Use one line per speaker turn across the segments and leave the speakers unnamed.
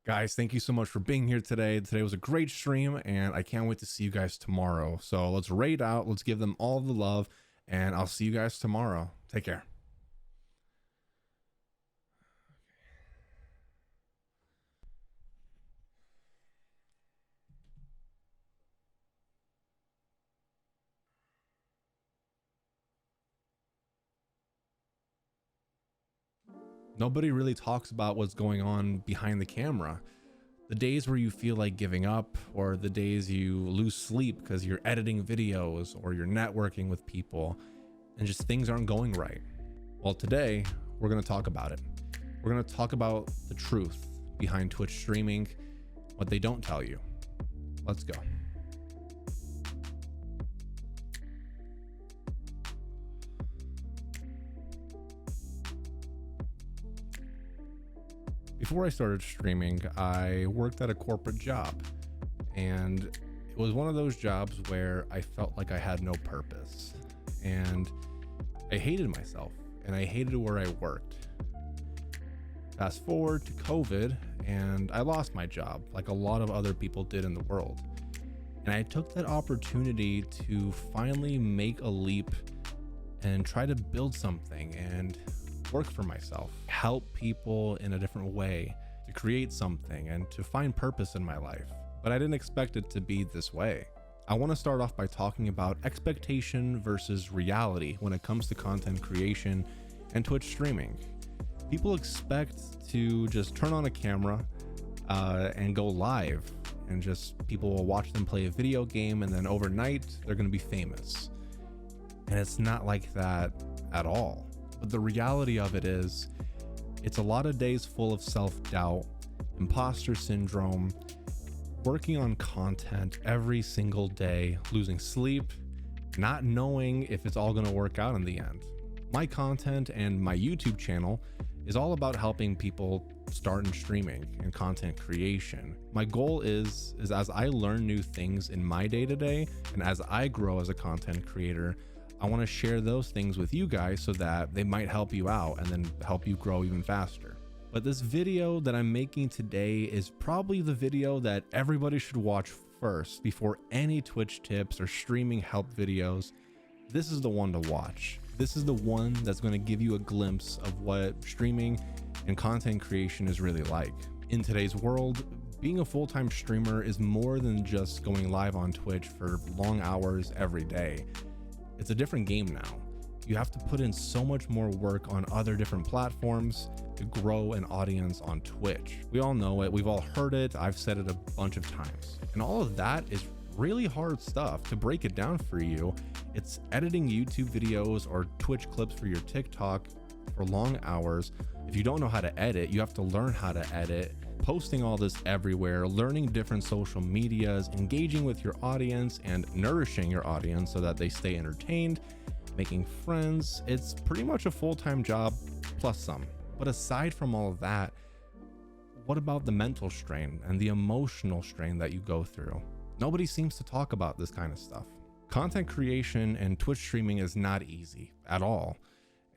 Guys, thank you so much for being here today. Today was a great stream, and I can't wait to see you guys tomorrow. So let's raid out, let's give them all the love, and I'll see you guys tomorrow. Take care. Nobody really talks about what's going on behind the camera. The days where you feel like giving up, or the days you lose sleep because you're editing videos or you're networking with people and just things aren't going right. Well, today we're going to talk about it. We're going to talk about the truth behind Twitch streaming, what they don't tell you. Let's go. Before I started streaming, I worked at a corporate job, and it was one of those jobs where I felt like I had no purpose, and I hated myself, and I hated where I worked. Fast forward to COVID, and I lost my job like a lot of other people did in the world. And I took that opportunity to finally make a leap and try to build something and work for myself, help people in a different way, to create something and to find purpose in my life. But I didn't expect it to be this way. I want to start off by talking about expectation versus reality when it comes to content creation and Twitch streaming. People expect to just turn on a camera and go live, and just people will watch them play a video game, and then overnight they're going to be famous. And it's not like that at all. But the reality of it is, it's a lot of days full of self-doubt, imposter syndrome, working on content every single day, losing sleep, not knowing if it's all going to work out in the end. My content and my YouTube channel is all about helping people start in streaming and content creation. My goal is as I learn new things in my day-to-day, and as I grow as a content creator, I want to share those things with you guys so that they might help you out and then help you grow even faster. But this video that I'm making today is probably the video that everybody should watch first before any Twitch tips or streaming help videos. This is the one to watch. This is the one that's going to give you a glimpse of what streaming and content creation is really like. In today's world, being a full-time streamer is more than just going live on Twitch for long hours every day. It's a different game now. You have to put in so much more work on other different platforms to grow an audience on Twitch. We all know it, we've all heard it, I've said it a bunch of times. And all of that is really hard stuff. To break it down for you, it's editing YouTube videos or Twitch clips for your TikTok for long hours. If you don't know how to edit, you have to learn how to edit, posting all this everywhere, learning different social medias, engaging with your audience and nourishing your audience so that they stay entertained, making friends. It's pretty much a full-time job plus some. But aside from all of that, what about the mental strain and the emotional strain that you go through? Nobody seems to talk about this kind of stuff. Content creation and Twitch streaming is not easy at all.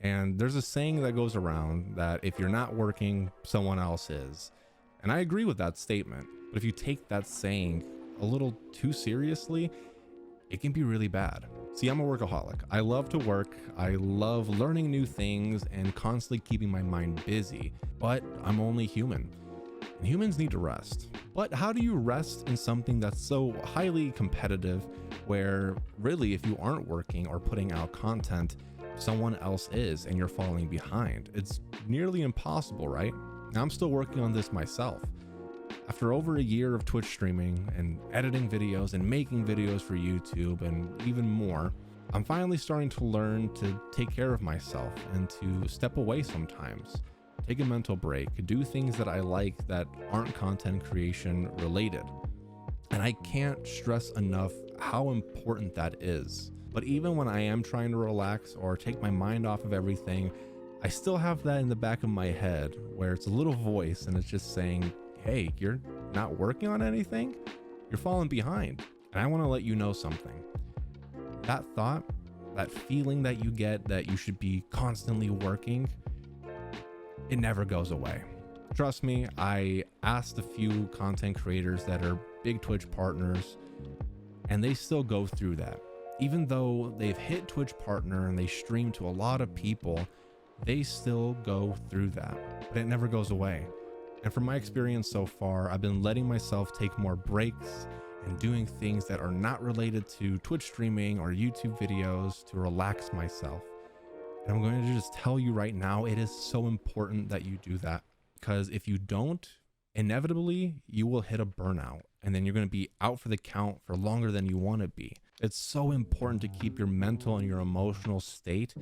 And there's a saying that goes around that if you're not working, someone else is. And I agree with that statement, but if you take that saying a little too seriously, it can be really bad. See, I'm a workaholic. I love to work. I love learning new things and constantly keeping my mind busy, but I'm only human. And humans need to rest. But how do you rest in something that's so highly competitive, where really if you aren't working or putting out content, someone else is and you're falling behind? It's nearly impossible, right? Now, I'm still working on this myself. After over a year of Twitch streaming and editing videos and making videos for YouTube and even more, I'm finally starting to learn to take care of myself and to step away sometimes, take a mental break, do things that I like that aren't content creation related. And I can't stress enough how important that is. But even when I am trying to relax or take my mind off of everything, I still have that in the back of my head where it's a little voice and it's just saying, hey, you're not working on anything? You're falling behind. And I want to let you know something. That thought, that feeling that you get that you should be constantly working, it never goes away. Trust me, I asked a few content creators that are big Twitch partners, and they still go through that. Even though they've hit Twitch partner and they stream to a lot of people, they still go through that, but it never goes away. And from my experience so far, I've been letting myself take more breaks and doing things that are not related to Twitch streaming or YouTube videos to relax myself. And I'm going to just tell you right now, it is so important that you do that, because if you don't, inevitably you will hit a burnout, and then you're going to be out for the count for longer than you want to be. It's so important to keep your mental and your emotional state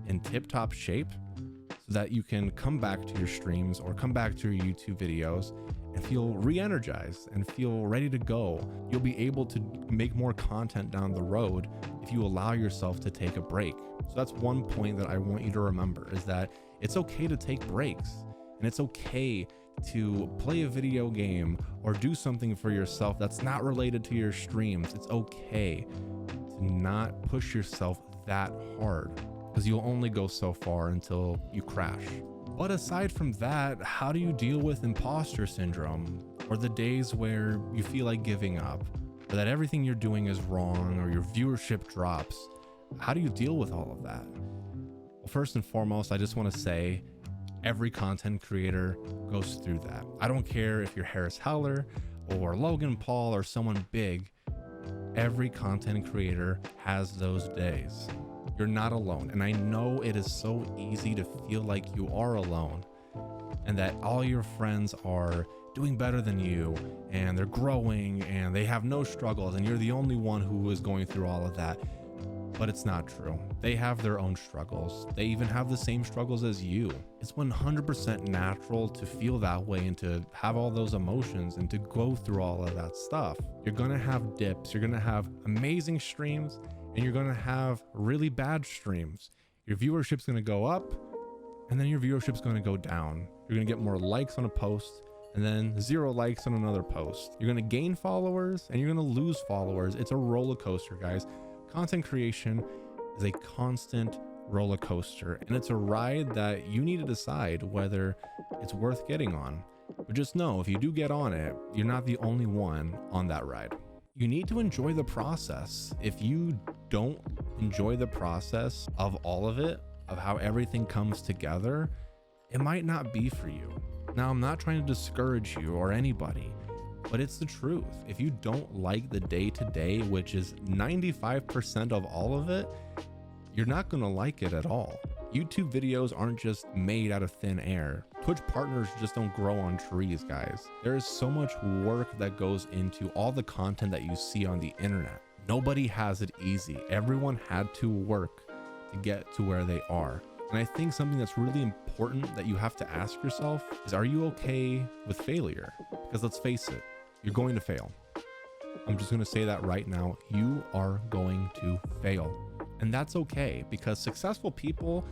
in tip-top shape so that you can come back to your streams or come back to your YouTube videos and feel re-energized and feel ready to go. You'll be able to make more content down the road if you allow yourself to take a break. So that's one point that I want you to remember, is that it's okay to take breaks, and it's okay to play a video game or do something for yourself that's not related to your streams. It's okay to not push yourself that hard, because you'll only go so far until you crash. But aside from that, how do you deal with imposter syndrome, or the days where you feel like giving up, or that everything you're doing is wrong, or your viewership drops? How do you deal with all of that? Well, first and foremost, I just want to say every content creator goes through that. I don't care if you're Harris Heller or Logan Paul or someone big. Every content creator has those days. You're not alone. And I know it is so easy to feel like you are alone and that all your friends are doing better than you and they're growing and they have no struggles and you're the only one who is going through all of that. But it's not true. They have their own struggles. They even have the same struggles as you. It's 100% natural to feel that way and to have all those emotions and to go through all of that stuff. You're gonna have dips. You're gonna have amazing streams and you're gonna have really bad streams. Your viewership's gonna go up and then your viewership's gonna go down. You're gonna get more likes on a post and then 0 likes on another post. You're gonna gain followers and you're gonna lose followers. It's a roller coaster, guys. Content creation is a constant roller coaster, and it's a ride that you need to decide whether it's worth getting on. But just know, if you do get on it, you're not the only one on that ride. You need to enjoy the process. If you don't enjoy the process of all of it, of how everything comes together, it might not be for you. Now, I'm not trying to discourage you or anybody, but it's the truth. If you don't like the day-to-day, which is 95% of all of it, you're not gonna like it at all. YouTube videos aren't just made out of thin air. Twitch partners just don't grow on trees, guys. There is so much work that goes into all the content that you see on the internet. Nobody has it easy. Everyone had to work to get to where they are. And I think something that's really important that you have to ask yourself is, are you okay with failure? Because let's face it, you're going to fail. I'm just going to say that right now. You are going to fail. And that's okay, because successful people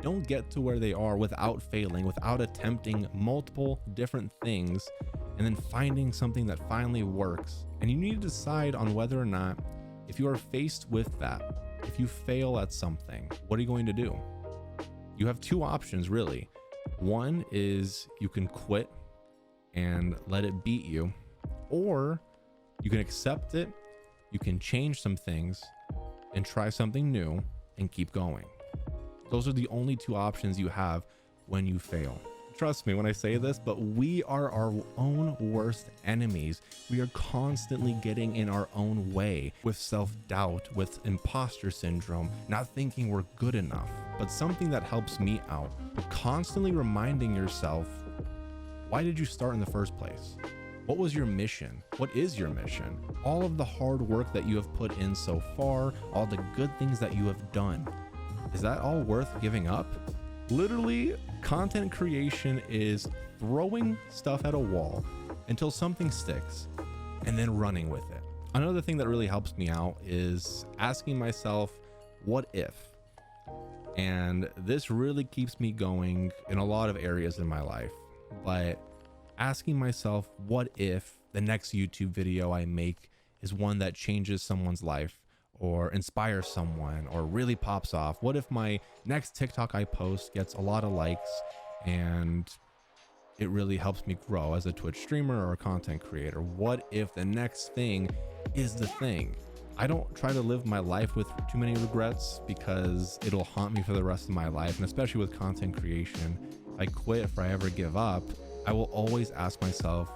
don't get to where they are without failing, without attempting multiple different things and then finding something that finally works. And you need to decide on whether or not, if you are faced with that, if you fail at something, what are you going to do? You have 2 options, really. One is you can quit and let it beat you, or you can accept it, you can change some things and try something new and keep going. Those are the only 2 options you have when you fail. Trust me when I say this, but we are our own worst enemies. We are constantly getting in our own way with self-doubt, with imposter syndrome, not thinking we're good enough. But something that helps me out, constantly reminding yourself, why did you start in the first place? What was your mission? What is your mission? All of the hard work that you have put in so far, all the good things that you have done, is that all worth giving up? Literally, content creation is throwing stuff at a wall until something sticks and then running with it. Another thing that really helps me out is asking myself, what if? And this really keeps me going in a lot of areas in my life. But asking myself, what if the next YouTube video I make is one that changes someone's life or inspires someone or really pops off? What if my next TikTok I post gets a lot of likes and it really helps me grow as a Twitch streamer or a content creator. What if the next thing is the thing? I don't try to live my life with too many regrets because it'll haunt me for the rest of my life. And especially with content creation, if I quit, if I ever give up, I will always ask myself,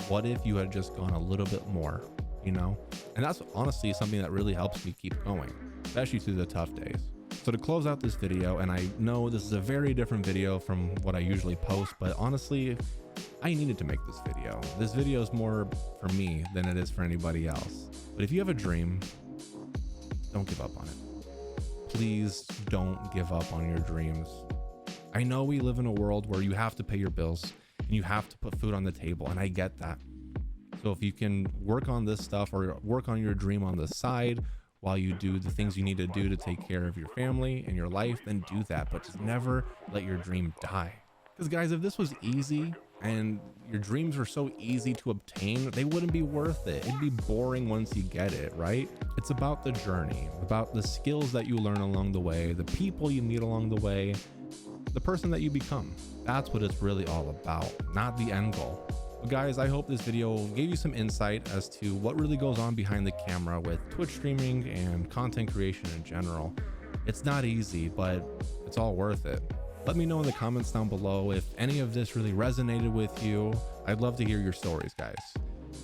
what if you had just gone a little bit more, you know? And that's honestly something that really helps me keep going, especially through the tough days. So to close out this video, and I know this is a very different video from what I usually post, but honestly, I needed to make this video. This video is more for me than it is for anybody else. But if you have a dream, don't give up on it. Please don't give up on your dreams. I know we live in a world where you have to pay your bills and you have to put food on the table, and I get that. So if you can work on this stuff or work on your dream on the side while you do the things you need to do to take care of your family and your life, then do that, but just never let your dream die. Because guys, if this was easy and your dreams were so easy to obtain, they wouldn't be worth it. It'd be boring once you get it, right? It's about the journey, about the skills that you learn along the way, the people you meet along the way, the person that you become. That's what it's really all about, not the end goal. But guys, I hope this video gave you some insight as to what really goes on behind the camera with Twitch streaming and content creation in general. It's not easy, but it's all worth it. Let me know in the comments down below if any of this really resonated with you. I'd love to hear your stories, guys.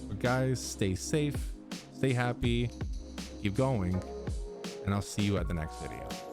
But guys, stay safe, stay happy, keep going, and I'll see you at the next video.